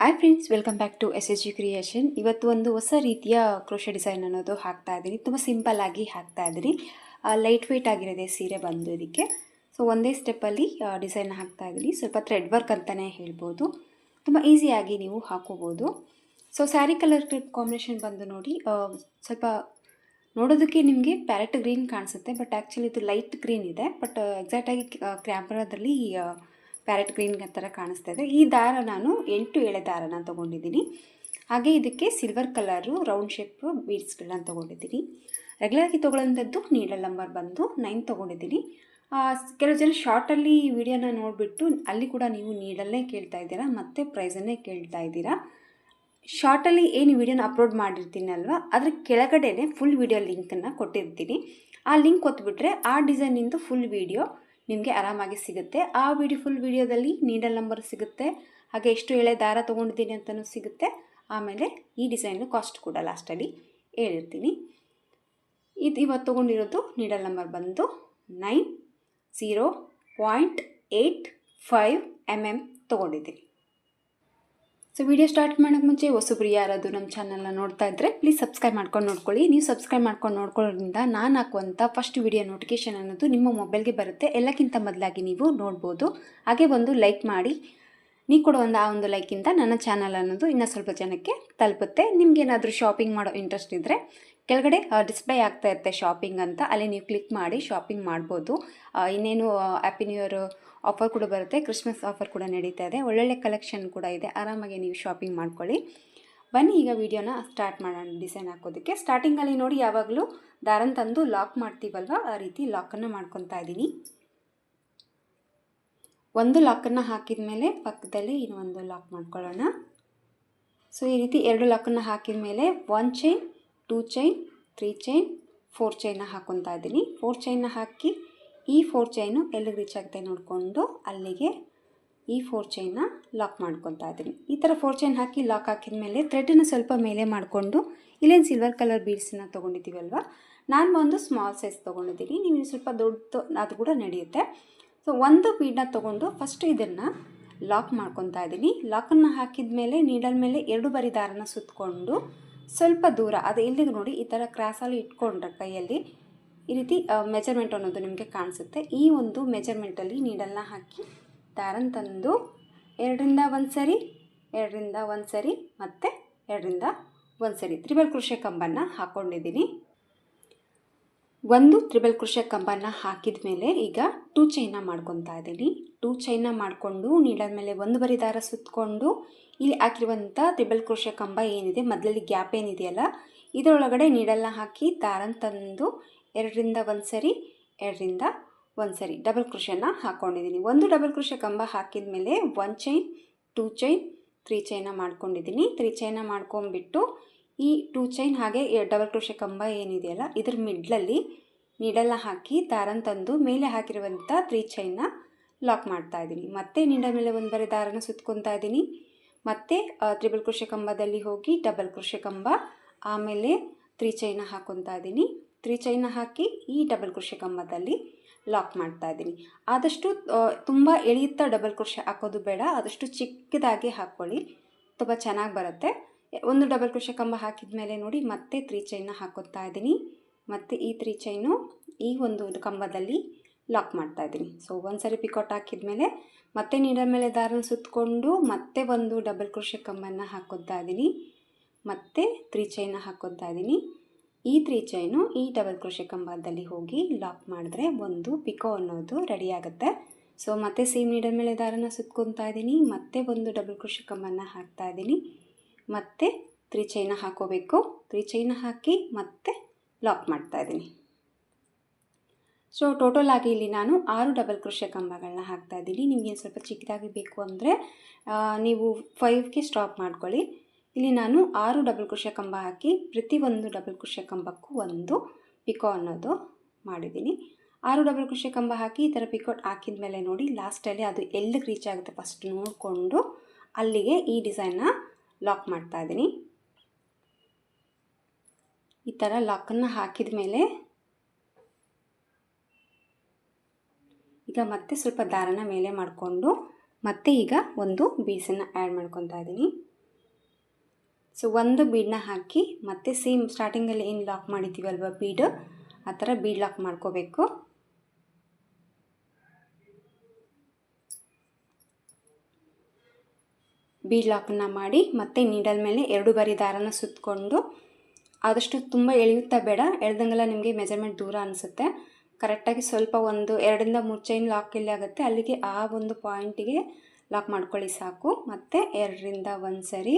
Hi friends, welcome back to SSG creation. ಇವತ್ತು ಒಂದು ಹೊಸ ರೀತಿಯ ಕ್ರೋಶೆ ಡಿಸೈನ್ ಅನ್ನೋದು ಹಾಕ್ತಾ ಇದ್ದೀನಿ. ತುಂಬ ಸಿಂಪಲ್ ಆಗಿ ಹಾಕ್ತಾ ಇದ್ದೀನಿ. ಲೈಟ್ ವೆಯ್ಟ್ ಆಗಿರೋದೆ ಸೀರೆ ಬಂದು ಇದಕ್ಕೆ. ಸೊ ಒಂದೇ ಸ್ಟೆಪ್ಪಲ್ಲಿ ಡಿಸೈನ್ ಹಾಕ್ತಾ ಇದ್ದೀನಿ. ಸ್ವಲ್ಪ ಥ್ರೆಡ್ ವರ್ಕ್ ಅಂತಲೇ ಹೇಳ್ಬೋದು. ತುಂಬ ಈಸಿಯಾಗಿ ನೀವು ಹಾಕೋಬೋದು. ಸೊ ಸ್ಯಾರಿ ಕಲರ್ ಕಾಂಬಿನೇಷನ್ ಬಂದು ನೋಡಿ, ಸ್ವಲ್ಪ ನೋಡೋದಕ್ಕೆ ನಿಮಗೆ ಪ್ಯಾರೆಟ್ ಗ್ರೀನ್ ಕಾಣಿಸುತ್ತೆ, ಬಟ್ ಆ್ಯಕ್ಚುಲಿ ಇದು ಲೈಟ್ ಗ್ರೀನ್ ಇದೆ. ಬಟ್ ಎಕ್ಸಾಕ್ಟಾಗಿ ಕ್ಯಾಮ್ರಾದಲ್ಲಿ ಪ್ಯಾರೆಟ್ ಗ್ರೀನ್ ಥರ ಕಾಣಿಸ್ತಾ ಇದೆ. ಈ ದಾರ ನಾನು 8 ಎಳೆ ದಾರನ ತೊಗೊಂಡಿದ್ದೀನಿ. ಹಾಗೆ ಇದಕ್ಕೆ ಸಿಲ್ವರ್ ಕಲರು ರೌಂಡ್ ಶೇಪ್ ಬೀಡ್ಸ್ಗಳನ್ನ ತೊಗೊಂಡಿದ್ದೀನಿ. ರೆಗ್ಯುಲರಾಗಿ ತೊಗೊಳ್ಳೋಂಥದ್ದು ನೀಡಲ್ ನಂಬರ್ ಬಂದು 9 ತೊಗೊಂಡಿದ್ದೀನಿ. ಕೆಲವು ಜನ ಶಾರ್ಟಲ್ಲಿ ವಿಡಿಯೋನ ನೋಡಿಬಿಟ್ಟು ಅಲ್ಲಿ ಕೂಡ ನೀವು ನೀಡಲ್ಲೇ ಕೇಳ್ತಾ ಇದ್ದೀರಾ, ಮತ್ತು ಪ್ರೈಸನ್ನೇ ಕೇಳ್ತಾ ಇದ್ದೀರಾ. ಶಾರ್ಟಲ್ಲಿ ಏನು ವಿಡಿಯೋನ ಅಪ್ಲೋಡ್ ಮಾಡಿರ್ತೀನಿ ಅಲ್ವಾ, ಅದ್ರ ಕೆಳಗಡೆನೆ ಫುಲ್ ವಿಡಿಯೋ ಲಿಂಕನ್ನು ಕೊಟ್ಟಿರ್ತೀನಿ. ಆ ಲಿಂಕ್ ಒತ್ತಿಬಿಟ್ರೆ ಆ ಡಿಸೈನಿಂದು ಫುಲ್ ವಿಡಿಯೋ ನಿಮಗೆ ಆರಾಮಾಗಿ ಸಿಗುತ್ತೆ. ಆ ಫುಲ್ ವಿಡಿಯೋದಲ್ಲಿ ನೀಡಲ್ ನಂಬರ್ ಸಿಗುತ್ತೆ, ಹಾಗೆ ಎಷ್ಟು ಎಳೆ ದಾರ ತೊಗೊಂಡಿದ್ದೀನಿ ಅಂತಲೂ ಸಿಗುತ್ತೆ. ಆಮೇಲೆ ಈ ಡಿಸೈನು ಕಾಸ್ಟ್ ಕೂಡ ಲಾಸ್ಟಲ್ಲಿ ಹೇಳಿರ್ತೀನಿ. ಇವತ್ತು ತೊಗೊಂಡಿರೋದು ನೀಡಲ್ ನಂಬರ್ ಬಂದು 90.85 mm ತೊಗೊಂಡಿದ್ದೀನಿ. ಸೊ ವಿಡಿಯೋ ಸ್ಟಾರ್ಟ್ ಮಾಡೋಕ್ಕೆ ಮುಂಚೆ ಹೊಸಬ್ರು ಯಾರಾದರೂ ನಮ್ಮ ಚಾನಲ್ನ ನೋಡ್ತಾ ಇದ್ದರೆ ಪ್ಲೀಸ್ ಸಬ್ಸ್ಕ್ರೈಬ್ ಮಾಡ್ಕೊಂಡು ನೋಡ್ಕೊಳ್ಳಿ. ನೀವು ಸಬ್ಸ್ಕ್ರೈಬ್ ಮಾಡ್ಕೊಂಡು ನೋಡ್ಕೊಳ್ಳೋದ್ರಿಂದ ನಾನು ಹಾಕುವಂಥ ಫಸ್ಟ್ ವಿಡಿಯೋ ನೋಟಿಫಿಕೇಷನ್ ಅನ್ನೋದು ನಿಮ್ಮ ಮೊಬೈಲ್ಗೆ ಬರುತ್ತೆ. ಎಲ್ಲಕ್ಕಿಂತ ಮೊದಲಾಗಿ ನೀವು ನೋಡ್ಬೋದು. ಹಾಗೆ ಒಂದು ಲೈಕ್ ಮಾಡಿ. ನೀವು ಕೊಡೋ ಆ ಒಂದು ಲೈಕಿಂದ ನನ್ನ ಚಾನಲ್ ಅನ್ನೋದು ಇನ್ನೂ ಸ್ವಲ್ಪ ಜನಕ್ಕೆ ತಲುಪುತ್ತೆ. ನಿಮಗೇನಾದರೂ ಶಾಪಿಂಗ್ ಮಾಡೋ ಇಂಟ್ರೆಸ್ಟ್ ಇದ್ದರೆ ಕೆಳಗಡೆ ಡಿಸ್ಪ್ಲೇ ಆಗ್ತಾ ಇರುತ್ತೆ ಶಾಪಿಂಗ್ ಅಂತ, ಅಲ್ಲಿ ನೀವು ಕ್ಲಿಕ್ ಮಾಡಿ ಶಾಪಿಂಗ್ ಮಾಡ್ಬೋದು. ಇನ್ನೇನು ಹ್ಯಾಪಿ ನ್ಯೂ ಇಯರ್ ಆಫರ್ ಕೂಡ ಬರುತ್ತೆ, ಕ್ರಿಸ್ಮಸ್ ಆಫರ್ ಕೂಡ ನಡೀತಾ ಇದೆ, ಒಳ್ಳೊಳ್ಳೆ ಕಲೆಕ್ಷನ್ ಕೂಡ ಇದೆ. ಆರಾಮಾಗಿ ನೀವು ಶಾಪಿಂಗ್ ಮಾಡ್ಕೊಳ್ಳಿ. ಬನ್ನಿ ಈಗ ವಿಡಿಯೋನ ಸ್ಟಾರ್ಟ್ ಮಾಡೋಣ. ಡಿಸೈನ್ ಹಾಕೋದಕ್ಕೆ ಸ್ಟಾರ್ಟಿಂಗಲ್ಲಿ ನೋಡಿ, ಯಾವಾಗಲೂ ದಾರನ ತಂದು ಲಾಕ್ ಮಾಡ್ತೀವಲ್ವ, ಆ ರೀತಿ ಲಾಕನ್ನು ಮಾಡ್ಕೊತಾ ಇದ್ದೀನಿ. ಒಂದು ಲಾಕನ್ನು ಹಾಕಿದ ಮೇಲೆ ಪಕ್ಕದಲ್ಲಿ ಇನ್ನೊಂದು ಲಾಕ್ ಮಾಡ್ಕೊಳ್ಳೋಣ. ಸೊ ಈ ರೀತಿ 2 ಲಾಕನ್ನು ಹಾಕಿದ ಮೇಲೆ 1 ಚೈನ್, 2 ಚೈನ್, 3 ಚೈನ್, 4 ಚೈನ್ನ ಹಾಕ್ಕೊತಾ ಇದ್ದೀನಿ. 4 ಚೈನ್ನ ಹಾಕಿ ಈ 4 ಚೈನು ಎಲ್ಲಿಗೆ ರೀಚ್ ಆಗುತ್ತೆ ನೋಡಿಕೊಂಡು ಅಲ್ಲಿಗೆ ಈ 4 ಚೈನ್ನ ಲಾಕ್ ಮಾಡ್ಕೊತಾ ಇದ್ದೀನಿ. ಈ ಥರ 4 ಚೈನ್ ಹಾಕಿ ಲಾಕ್ ಹಾಕಿದ ಮೇಲೆ ಥ್ರೆಡನ್ನು ಸ್ವಲ್ಪ ಮೇಲೆ ಮಾಡಿಕೊಂಡು ಇಲ್ಲೇನು ಸಿಲ್ವರ್ ಕಲರ್ ಬೀಡ್ಸನ್ನ ತೊಗೊಂಡಿದ್ದೀವಲ್ವ, ನಾನು ಒಂದು ಸ್ಮಾಲ್ ಸೈಜ್ ತೊಗೊಂಡಿದ್ದೀನಿ. ನೀವು ಸ್ವಲ್ಪ ದೊಡ್ಡದು ಅದು ಕೂಡ ನಡೆಯುತ್ತೆ. ಸೊ ಒಂದು ಬೀಡನ್ನ ತೊಗೊಂಡು ಫಸ್ಟ್ ಇದನ್ನು ಲಾಕ್ ಮಾಡ್ಕೊತಾ ಇದ್ದೀನಿ. ಲಾಕನ್ನು ಹಾಕಿದ ಮೇಲೆ ನೀಡಲ್ ಮೇಲೆ 2 ಬಾರಿ ದಾರನ ಸುತ್ತಕೊಂಡು ಸ್ವಲ್ಪ ದೂರ, ಅದು ಎಲ್ಲಿಗೆ ನೋಡಿ ಈ ಥರ ಕ್ರಾಸಲ್ಲಿ ಇಟ್ಕೊಂಡ್ರೆ ಕೈಯಲ್ಲಿ ಈ ರೀತಿ ಮೆಜರ್ಮೆಂಟ್ ಅನ್ನೋದು ನಿಮಗೆ ಕಾಣಿಸುತ್ತೆ. ಈ ಒಂದು ಮೆಜರ್ಮೆಂಟಲ್ಲಿ ನೀಡಲ್ನ ಹಾಕಿ ದಾರನ ತಂದು 2ರಿಂದ 1 ಸರಿ, 2ರಿಂದ 1 ಸರಿ, ಮತ್ತು 2ರಿಂದ 1 ಸರಿ ತ್ರಿಬಲ್ ಕ್ರೋಶೆ ಕಂಬನ್ನು ಹಾಕ್ಕೊಂಡಿದ್ದೀನಿ. ಒಂದು ತ್ರಿಬಲ್ ಕ್ರೋಶೆ ಕಂಬನ್ನು ಹಾಕಿದ ಮೇಲೆ ಈಗ 2 ಚೈನ್ನ ಮಾಡ್ಕೊತಾ ಇದ್ದೀನಿ. 2 ಚೈನ್ನ ಮಾಡಿಕೊಂಡು ನೀಡಲ್ ಮೇಲೆ 1 ಬಾರಿ ದಾರ ಸುತ್ತಕೊಂಡು ಇಲ್ಲಿ ಹಾಕಿರುವಂಥ ತ್ರಿಬಲ್ ಕ್ರೋಶೆ ಕಂಬ ಏನಿದೆ, ಮೊದಲಲ್ಲಿ ಗ್ಯಾಪ್ ಏನಿದೆಯಲ್ಲ, ಇದರೊಳಗಡೆ ನೀಡಲ್ನ ಹಾಕಿ ದಾರನ ತಂದು 2ರಿಂದ 1 ಸರಿ, 2ರಿಂದ 1 ಸರಿ ಡಬಲ್ ಕ್ರೋಶೆನ ಹಾಕ್ಕೊಂಡಿದ್ದೀನಿ. ಒಂದು ಡಬಲ್ ಕ್ರೋಶೆ ಕಂಬ ಹಾಕಿದ ಮೇಲೆ 1 ಚೈನ್, 2 ಚೈನ್, 3 ಚೈನ್ನ ಮಾಡ್ಕೊಂಡಿದ್ದೀನಿ. 3 ಚೈನ್ನ ಮಾಡ್ಕೊಂಬಿಟ್ಟು ಈ 2 ಚೈನ್ ಹಾಗೆ ಡಬಲ್ ಕ್ರೋಶೆ ಕಂಬ ಏನಿದೆಯಲ್ಲ, ಇದ್ರ ಮಿಡ್ಲಲ್ಲಿ ನೀಡಲ್ನ ಹಾಕಿ ದಾರನ ತಂದು ಮೇಲೆ ಹಾಕಿರುವಂಥ 3 ಚೈನ್ನ ಲಾಕ್ ಮಾಡ್ತಾ ಇದ್ದೀನಿ. ಮತ್ತೆ ನೀಡಲ್ ಮೇಲೆ 1 ಬಾರಿ ದಾರನ ಸುತ್ಕೊತಾ ಇದ್ದೀನಿ. ಮತ್ತು ತ್ರಿಬಲ್ ಕ್ರೋಶೆ ಕಂಬದಲ್ಲಿ ಹೋಗಿ ಡಬಲ್ ಕ್ರೋಶೆ ಕಂಬ, ಆಮೇಲೆ 3 ಚೈನ್ನ ಹಾಕ್ಕೊತಾ ಇದ್ದೀನಿ. 3 ಚೈನ್ನ ಹಾಕಿ ಈ ಡಬಲ್ ಕ್ರೋಶೆ ಕಂಬದಲ್ಲಿ ಲಾಕ್ ಮಾಡ್ತಾ ಇದ್ದೀನಿ. ಆದಷ್ಟು ತುಂಬ ಎಳೆಯುತ್ತಾ ಡಬಲ್ ಕ್ರೋಶೆ ಹಾಕೋದು ಬೇಡ, ಆದಷ್ಟು ಚಿಕ್ಕದಾಗಿ ಹಾಕ್ಕೊಳ್ಳಿ, ತುಂಬ ಚೆನ್ನಾಗಿ ಬರುತ್ತೆ. ಒಂದು ಡಬಲ್ ಕ್ರೋಶೆ ಕಂಬ ಹಾಕಿದ ಮೇಲೆ ನೋಡಿ ಮತ್ತೆ 3 ಚೈನ್ನ ಹಾಕೋತಾ ಇದ್ದೀನಿ. ಮತ್ತು ಈ 3 ಚೈನು ಈ ಒಂದು ಕಂಬದಲ್ಲಿ ಲಾಕ್ ಮಾಡ್ತಾ ಇದ್ದೀನಿ. ಸೊ 1 ಸರಿ ಪಿಕೌಟ್ ಹಾಕಿದ ಮೇಲೆ ಮತ್ತೆ ನೀಡಲ್ ಮೇಲೆ ದಾರನ ಸುತ್ತಕೊಂಡು ಮತ್ತೆ ಒಂದು ಡಬಲ್ ಕ್ರೋಶೆ ಕಂಬನ್ನು ಹಾಕೋತಾ ಇದ್ದೀನಿ. ಮತ್ತು 3 ಚೈನ್ನ ಹಾಕೋತಾ ಇದ್ದೀನಿ. ಈ 3 ಚೈನು ಈ ಡಬಲ್ ಕ್ರೋಶೆ ಕಂಬದಲ್ಲಿ ಹೋಗಿ ಲಾಕ್ ಮಾಡಿದ್ರೆ ಒಂದು ಪಿಕೋ ಅನ್ನೋದು ರೆಡಿ ಆಗುತ್ತೆ. ಸೊ ಮತ್ತೆ ಸೇಮ್ ನೀಡಲ್ ಮೇಲೆ ದಾರನ ಸುತ್ಕೊತಾ ಇದ್ದೀನಿ. ಮತ್ತೆ ಒಂದು ಡಬಲ್ ಕ್ರೋಶೆ ಕಂಬನ್ನು ಹಾಕ್ತಾ ಇದ್ದೀನಿ. ಮತ್ತು 3 ಚೈನ್ನ ಹಾಕೋಬೇಕು. 3 ಚೈನ್ನ ಹಾಕಿ ಮತ್ತೆ ಲಾಕ್ ಮಾಡ್ತಾ ಇದ್ದೀನಿ. ಸೊ ಟೋಟಲ್ ಆಗಿ ಇಲ್ಲಿ ನಾನು 6 ಡಬಲ್ ಕ್ರೋಶೆ ಕಂಬಗಳನ್ನ ಹಾಕ್ತಾ ಇದ್ದೀನಿ. ನಿಮಗೆ ಸ್ವಲ್ಪ ಚಿಕ್ಕದಾಗಿ ಬೇಕು ಅಂದರೆ ನೀವು 5ಗೆ ಸ್ಟಾಪ್ ಮಾಡ್ಕೊಳ್ಳಿ. ಇಲ್ಲಿ ನಾನು 6 ಡಬಲ್ ಕ್ರೋಶೆ ಕಂಬ ಹಾಕಿ ಪ್ರತಿಯೊಂದು ಡಬಲ್ ಕ್ರೋಶೆ ಕಂಬಕ್ಕೂ ಒಂದು ಪಿಕೋ ಅನ್ನೋದು ಮಾಡಿದ್ದೀನಿ. 6 ಡಬಲ್ ಕ್ರೋಶೆ ಕಂಬ ಹಾಕಿ ಈ ಥರ ಪಿಕೋಟ್ ಹಾಕಿದ ಮೇಲೆ ನೋಡಿ ಲಾಸ್ಟಲ್ಲಿ ಅದು ಎಲ್ಲಿಗೆ ರೀಚ್ ಆಗುತ್ತೆ ಫಸ್ಟ್ ನೋಡಿಕೊಂಡು ಅಲ್ಲಿಗೆ ಈ ಡಿಸೈನ್ನ ಲಾಕ್ ಮಾಡ್ತಾ ಇದ್ದೀನಿ. ಈ ಥರ ಲಾಕನ್ನು ಹಾಕಿದ ಮೇಲೆ ಈಗ ಮತ್ತೆ ಸ್ವಲ್ಪ ದಾರನ ಮೇಲೆ ಮಾಡಿಕೊಂಡು ಮತ್ತೆ ಈಗ ಒಂದು ಬೀಡ್ಸನ್ನು ಆ್ಯಡ್ ಮಾಡ್ಕೊತಾ ಇದ್ದೀನಿ. ಸೊ ಒಂದು ಬೀಡನ್ನ ಹಾಕಿ ಮತ್ತೆ ಸೇಮ್ ಸ್ಟಾರ್ಟಿಂಗಲ್ಲಿ ಏನು ಲಾಕ್ ಮಾಡಿದ್ದೀವಲ್ವ ಬೀಡ್, ಆ ಥರ ಬೀಡ್ ಲಾಕ್ ಮಾಡ್ಕೋಬೇಕು. ಬೀಡ್ ಲಾಕನ್ನು ಮಾಡಿ ಮತ್ತೆ ನೀಡಲ್ ಮೇಲೆ 2 ಬಾರಿ ದಾರನ ಸುತ್ತಕೊಂಡು, ಆದಷ್ಟು ತುಂಬ ಎಳೆಯುತ್ತಾ ಬೇಡ, ಎಳ್ದಂಗೆಲ್ಲ ನಿಮಗೆ ಮೆಜರ್ಮೆಂಟ್ ದೂರ ಅನಿಸುತ್ತೆ. ಕರೆಕ್ಟಾಗಿ ಸ್ವಲ್ಪ ಒಂದು 2 ರಿಂದ 3 ಚೈನ್ ಲಾಕ್ ಎಲ್ಲಿ ಆಗುತ್ತೆ ಅಲ್ಲಿಗೆ ಆ ಒಂದು ಪಾಯಿಂಟಿಗೆ ಲಾಕ್ ಮಾಡ್ಕೊಳ್ಳಿ ಸಾಕು. ಮತ್ತು 2 ರಿಂದ 1 ಸರಿ,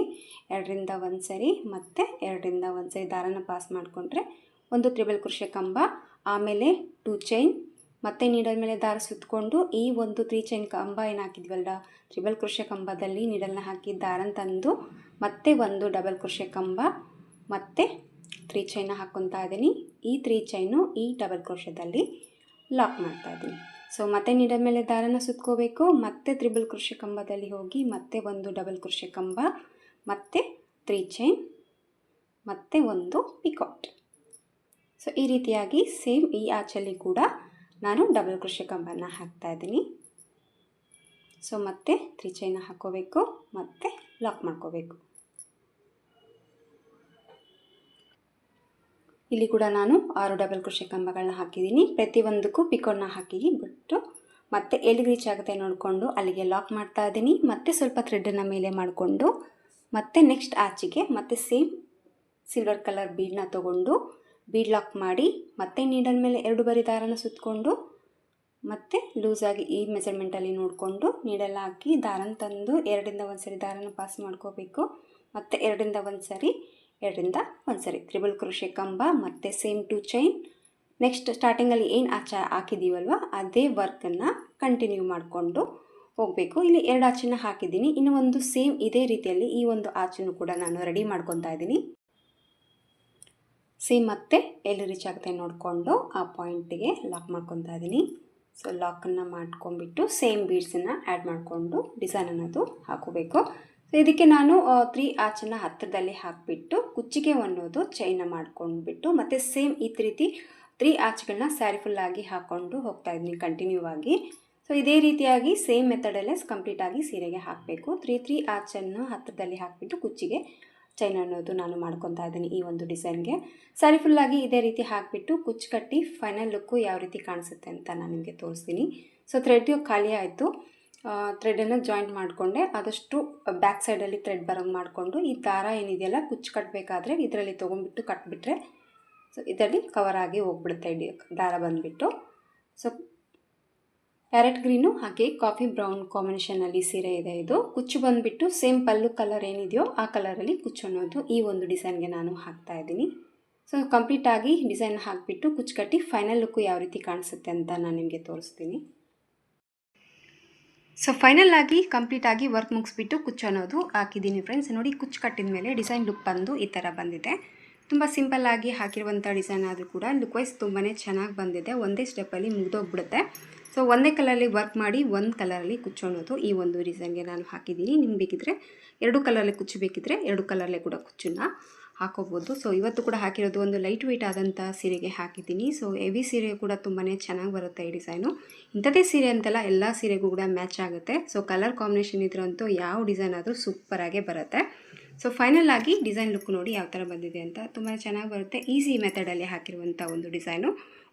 2 ರಿಂದ 1 ಸರಿ, ಮತ್ತು 2 ರಿಂದ 1 ಸರಿ ದಾರನ ಪಾಸ್ ಮಾಡಿಕೊಂಡ್ರೆ ಒಂದು ತ್ರಿಬಲ್ ಕ್ರೋಶೆ ಕಂಬ. ಆಮೇಲೆ 2 ಚೈನ್, ಮತ್ತೆ ನೀಡಲ್ ಮೇಲೆ ದಾರ ಸುತ್ತಕೊಂಡು ಈ ಒಂದು 3 ಚೈನ್ ಕಂಬ ಏನು ಹಾಕಿದ್ವಲ್ಲ ತ್ರಿಬಲ್ ಕ್ರೋಶೆ ಕಂಬದಲ್ಲಿ ನೀಡಲ್ನ ಹಾಕಿ ದಾರನ ತಂದು ಮತ್ತೆ ಒಂದು ಡಬಲ್ ಕ್ರೋಶೆ ಕಂಬ, ಮತ್ತೆ 3 ಚೈನ ಹಾಕ್ಕೊತಾ ಇದ್ದೀನಿ. ಈ 3 ಚೈನು ಈ ಡಬಲ್ ಕ್ರೋಶೆದಲ್ಲಿ ಲಾಕ್ ಮಾಡ್ತಾ ಇದ್ದೀನಿ. ಸೊ ಮತ್ತೆ ನೀಡಲ್ ಮೇಲೆ ದಾರನ ಸುತ್ಕೋಬೇಕು, ಮತ್ತೆ ತ್ರಿಬಲ್ ಕ್ರೋಶೆ ಕಂಬದಲ್ಲಿ ಹೋಗಿ ಮತ್ತೆ ಒಂದು ಡಬಲ್ ಕ್ರೋಶೆ ಕಂಬ, ಮತ್ತೆ 3 ಚೈನ್, ಮತ್ತೆ ಒಂದು ಪಿಕಾಟ್. ಸೊ ಈ ರೀತಿಯಾಗಿ ಸೇಮ್ ಈ ಆಚಲ್ಲಿ ಕೂಡ ನಾನು ಡಬಲ್ ಕ್ರೋಶೆ ಕಂಬನ ಹಾಕ್ತಾ ಇದ್ದೀನಿ. ಸೊ ಮತ್ತೆ 3 ಚೈನ ಹಾಕೋಬೇಕು, ಮತ್ತೆ ಲಾಕ್ ಮಾಡ್ಕೋಬೇಕು. ಇಲ್ಲಿ ಕೂಡ ನಾನು 6 ಡಬಲ್ ಕ್ರೋಶೆ ಕಂಬಗಳನ್ನ ಹಾಕಿದ್ದೀನಿ. ಪ್ರತಿಯೊಂದಕ್ಕೂ ಪಿಕೋಡ್ನ ಹಾಕಿ ಬಿಟ್ಟು ಮತ್ತೆ ಎಲ್ಲಿಗೆ ರೀಚ್ ಆಗುತ್ತೆ ನೋಡಿಕೊಂಡು ಅಲ್ಲಿಗೆ ಲಾಕ್ ಮಾಡ್ತಾ ಇದ್ದೀನಿ. ಮತ್ತೆ ಸ್ವಲ್ಪ ಥ್ರೆಡನ್ನು ಮೇಲೆ ಮಾಡಿಕೊಂಡು ಮತ್ತೆ ನೆಕ್ಸ್ಟ್ ಆಚಿಗೆ ಮತ್ತೆ ಸೇಮ್ ಸಿಲ್ವರ್ ಕಲರ್ ಬೀಡನ್ನ ತೊಗೊಂಡು ಬೀಡ್ ಲಾಕ್ ಮಾಡಿ ಮತ್ತೆ ನೀಡಲ್ ಮೇಲೆ 2 ಬಾರಿ ದಾರನ ಸುತ್ತಕೊಂಡು ಮತ್ತೆ ಲೂಸಾಗಿ ಈ ಮೆಜರ್ಮೆಂಟಲ್ಲಿ ನೋಡಿಕೊಂಡು ನೀಡಲ್ ಹಾಕಿ ದಾರನ ತಂದು 2 ರಿಂದ 1 ಸರಿ ದಾರನ ಪಾಸ್ ಮಾಡ್ಕೋಬೇಕು. ಮತ್ತು 2 ರಿಂದ 1 ಸರಿ, 2 ರಿಂದ 1 ಸರಿ ತ್ರಿಬಲ್ ಕ್ರೋಶೆ ಕಂಬ, ಮತ್ತು ಸೇಮ್ 2 ಚೈನ್. ನೆಕ್ಸ್ಟ್ ಸ್ಟಾರ್ಟಿಂಗಲ್ಲಿ ಏನು ಹಾಕಿದ್ದೀವಲ್ವ ಅದೇ ವರ್ಕನ್ನು ಕಂಟಿನ್ಯೂ ಮಾಡಿಕೊಂಡು ಹೋಗಬೇಕು. ಇಲ್ಲಿ 2 ಆಚನ್ನು ಹಾಕಿದ್ದೀನಿ. ಇನ್ನು ಒಂದು ಸೇಮ್ ಇದೇ ರೀತಿಯಲ್ಲಿ ಈ ಒಂದು ಆಚನ್ನು ಕೂಡ ನಾನು ರೆಡಿ ಮಾಡ್ಕೊತಾ ಇದ್ದೀನಿ. ಸೇಮ್ ಮತ್ತೆ ಎಲ್ಲಿ ರೀಚ್ ಆಗುತ್ತೆ ನೋಡಿಕೊಂಡು ಆ ಪಾಯಿಂಟಿಗೆ ಲಾಕ್ ಮಾಡ್ಕೊತಾ ಇದ್ದೀನಿ. ಸೊ ಲಾಕನ್ನು ಮಾಡ್ಕೊಂಡ್ಬಿಟ್ಟು ಸೇಮ್ ಬೀಡ್ಸನ್ನು ಆ್ಯಡ್ ಮಾಡಿಕೊಂಡು ಡಿಸೈನ್ ಅನ್ನೋದು ಹಾಕೋಬೇಕು. ಸೊ ಇದಕ್ಕೆ ನಾನು 3 ಆಚನ್ನು ಹತ್ತಿರದಲ್ಲಿ ಹಾಕಿಬಿಟ್ಟು ಕುಚ್ಚಿಗೆ ಅನ್ನೋದು ಚೈನ ಮಾಡ್ಕೊಂಡ್ಬಿಟ್ಟು ಮತ್ತು ಸೇಮ್ ಈ ರೀತಿ 3 ಆಚ್ಗಳನ್ನ ಸ್ಯಾರಿ ಫುಲ್ಲಾಗಿ ಹಾಕ್ಕೊಂಡು ಹೋಗ್ತಾ ಇದ್ದೀನಿ ಕಂಟಿನ್ಯೂ ಆಗಿ. ಸೊ ಇದೇ ರೀತಿಯಾಗಿ ಸೇಮ್ ಮೆಥಡಲ್ಲೇ ಕಂಪ್ಲೀಟಾಗಿ ಸೀರೆಗೆ ಹಾಕಬೇಕು. 3 ಆಚನ್ನು ಹತ್ತಿರದಲ್ಲಿ ಹಾಕಿಬಿಟ್ಟು ಕುಚ್ಚಿಗೆ ಚೈನ್ ಅನ್ನೋದು ನಾನು ಮಾಡ್ಕೊತಾ ಇದ್ದೀನಿ ಈ ಒಂದು ಡಿಸೈನ್ಗೆ. ಸ್ಯಾರಿ ಫುಲ್ಲಾಗಿ ಇದೇ ರೀತಿ ಹಾಕಿಬಿಟ್ಟು ಕುಚ್ಚು ಕಟ್ಟಿ ಫೈನಲ್ ಲುಕ್ಕು ಯಾವ ರೀತಿ ಕಾಣಿಸುತ್ತೆ ಅಂತ ನಾನು ನಿಮಗೆ ತೋರಿಸ್ತೀನಿ. ಸೊ ಥ್ರೆಡ್ ಖಾಲಿ ಆಯಿತು, ಥ್ರೆಡನ್ನು ಜಾಯಿಂಟ್ ಮಾಡಿಕೊಂಡೆ. ಆದಷ್ಟು ಬ್ಯಾಕ್ ಸೈಡಲ್ಲಿ ಥ್ರೆಡ್ ಬರೋಂಗೆ ಮಾಡಿಕೊಂಡು ಈ ದಾರ ಏನಿದೆಯಲ್ಲ ಕುಚ್ಚು ಕಟ್ಟಬೇಕಾದ್ರೆ ಇದರಲ್ಲಿ ತೊಗೊಂಡ್ಬಿಟ್ಟು ಕಟ್ಬಿಟ್ರೆ ಸೊ ಇದರಲ್ಲಿ ಕವರ್ ಆಗಿ ಹೋಗ್ಬಿಡುತ್ತೆ ದಾರ ಬಂದುಬಿಟ್ಟು. ಸೊ ಪ್ಯಾರೆಟ್ ಗ್ರೀನು ಹಾಗೆ ಕಾಫಿ ಬ್ರೌನ್ ಕಾಂಬಿನೇಷನಲ್ಲಿ ಸೀರೆ ಇದೆ. ಇದು ಕುಚ್ಚು ಬಂದುಬಿಟ್ಟು ಸೇಮ್ ಪಲ್ಲು ಕಲರ್ ಏನಿದೆಯೋ ಆ ಕಲರಲ್ಲಿ ಕುಚ್ಚು ಅನ್ನೋದು ಈ ಒಂದು ಡಿಸೈನ್ಗೆ ನಾನು ಹಾಕ್ತಾ ಇದ್ದೀನಿ. ಸೊ ಕಂಪ್ಲೀಟಾಗಿ ಡಿಸೈನ್ ಹಾಕಿಬಿಟ್ಟು ಕುಚ್ಚು ಕಟ್ಟಿ ಫೈನಲ್ ಲುಕ್ಕು ಯಾವ ರೀತಿ ಕಾಣಿಸುತ್ತೆ ಅಂತ ನಾನು ನಿಮಗೆ ತೋರಿಸ್ತೀನಿ. ಸೊ ಫೈನಲ್ ಆಗಿ ಕಂಪ್ಲೀಟಾಗಿ ವರ್ಕ್ ಮುಗಿಸ್ಬಿಟ್ಟು ಕುಚ್ಚು ಅನ್ನೋದು ಹಾಕಿದ್ದೀನಿ ಫ್ರೆಂಡ್ಸ್. ನೋಡಿ ಕುಚ್ಚು ಕಟ್ಟಿದ ಮೇಲೆ ಡಿಸೈನ್ ಲುಕ್ ಬಂದು ಈ ಥರ ಬಂದಿದೆ. ತುಂಬ ಸಿಂಪಲ್ಲಾಗಿ ಹಾಕಿರುವಂಥ ಡಿಸೈನ್ ಆದರೂ ಕೂಡ ಲುಕ್ ವೈಸ್ ತುಂಬಾ ಚೆನ್ನಾಗಿ ಬಂದಿದೆ. ಒಂದೇ ಸ್ಟೆಪ್ಪಲ್ಲಿ ಮುಗಿದೋಗ್ಬಿಡುತ್ತೆ. ಸೊ ಒಂದೇ ಕಲರಲ್ಲಿ ವರ್ಕ್ ಮಾಡಿ ಒಂದು ಕಲರಲ್ಲಿ ಕುಚ್ಚು ಅನ್ನೋದು ಈ ಒಂದು ಡಿಸೈನ್ಗೆ ನಾನು ಹಾಕಿದ್ದೀನಿ. ನಿಮ್ಗೆ ಬೇಕಿದ್ರೆ 2 ಕಲರಲ್ಲಿ ಕುಚ್ಚು ಬೇಕಿದ್ರೆ 2 ಕಲರಲ್ಲೇ ಕೂಡ ಕುಚ್ಚನ್ನು ಹಾಕೋಬೋದು. ಸೊ ಇವತ್ತು ಕೂಡ ಹಾಕಿರೋದು ಒಂದು ಲೈಟ್ ವೆಯ್ಟ್ ಆದಂಥ ಸೀರೆಗೆ ಹಾಕಿದ್ದೀನಿ. ಸೊ ಹೆವಿ ಸೀರೆ ಕೂಡ ತುಂಬಾ ಚೆನ್ನಾಗಿ ಬರುತ್ತೆ ಈ ಡಿಸೈನು. ಇಂಥದ್ದೇ ಸೀರೆ ಅಂತೆಲ್ಲ ಎಲ್ಲ ಸೀರೆಗೂ ಕೂಡ ಮ್ಯಾಚ್ ಆಗುತ್ತೆ. ಸೊ ಕಲರ್ ಕಾಂಬಿನೇಷನ್ ಇದ್ರಂತೂ ಯಾವ ಡಿಸೈನ್ ಆದರೂ ಸೂಪರಾಗೇ ಬರುತ್ತೆ. ಸೊ ಫೈನಲ್ ಆಗಿ ಡಿಸೈನ್ ಲುಕ್ ನೋಡಿ ಯಾವ ಥರ ಬಂದಿದೆ ಅಂತ. ತುಂಬಾ ಚೆನ್ನಾಗಿ ಬರುತ್ತೆ. ಈಸಿ ಮೆಥಡಲ್ಲಿ ಹಾಕಿರುವಂಥ ಒಂದು ಡಿಸೈನು.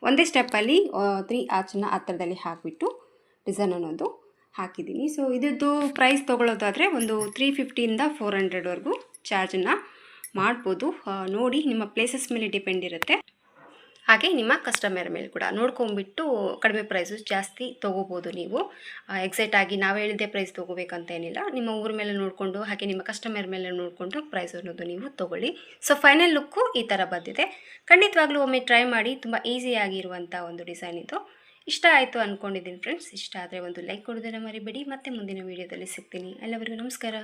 ಒಂದೇ ಸ್ಟೆಪ್ಪಲ್ಲಿ 3 ಆಚನ್ನು ಹತ್ತಿರದಲ್ಲಿ ಹಾಕಿಬಿಟ್ಟು ಡಿಸೈನ್ ಅನ್ನೋದು ಹಾಕಿದ್ದೀನಿ. ಸೊ ಇದರದ್ದು ಪ್ರೈಸ್ ತೊಗೊಳ್ಳೋದಾದರೆ ಒಂದು 350ಇಂದ 400ವರೆಗೂ ಚಾರ್ಜನ್ನು ಮಾಡ್ಬೋದು. ನೋಡಿ ನಿಮ್ಮ ಪ್ಲೇಸಸ್ ಮೇಲೆ ಡಿಪೆಂಡ್ ಇರುತ್ತೆ, ಹಾಗೆ ನಿಮ್ಮ ಕಸ್ಟಮರ್ ಮೇಲೆ ಕೂಡ ನೋಡ್ಕೊಂಬಿಟ್ಟು ಕಡಿಮೆ ಪ್ರೈಸು ಜಾಸ್ತಿ ತೊಗೋಬೋದು ನೀವು. ಎಕ್ಸಾಕ್ಟಾಗಿ ನಾವು ಹೇಳಿದ್ದೇ ಪ್ರೈಸ್ ತೊಗೋಬೇಕಂತ ಏನಿಲ್ಲ, ನಿಮ್ಮ ಊರ ಮೇಲೆ ನೋಡಿಕೊಂಡು ಹಾಗೆ ನಿಮ್ಮ ಕಸ್ಟಮರ್ ಮೇಲೆ ನೋಡಿಕೊಂಡು ಪ್ರೈಸ್ ಅನ್ನೋದು ನೀವು ತೊಗೊಳ್ಳಿ. ಸೊ ಫೈನಲ್ ಲುಕ್ಕು ಈ ಥರ ಬಂದಿದೆ. ಖಂಡಿತವಾಗ್ಲೂ ಒಮ್ಮೆ ಟ್ರೈ ಮಾಡಿ. ತುಂಬ ಈಸಿಯಾಗಿರುವಂಥ ಒಂದು ಡಿಸೈನ್ ಇದು. ಇಷ್ಟ ಆಯಿತು ಅಂದ್ಕೊಂಡಿದ್ದೀನಿ ಫ್ರೆಂಡ್ಸ್. ಇಷ್ಟ ಆದರೆ ಒಂದು ಲೈಕ್ ಕೊಡೋದನ್ನು ಮರಿಬೇಡಿ. ಮತ್ತೆ ಮುಂದಿನ ವೀಡಿಯೋದಲ್ಲಿ ಸಿಗ್ತೀನಿ. ಎಲ್ಲರಿಗೂ ನಮಸ್ಕಾರ.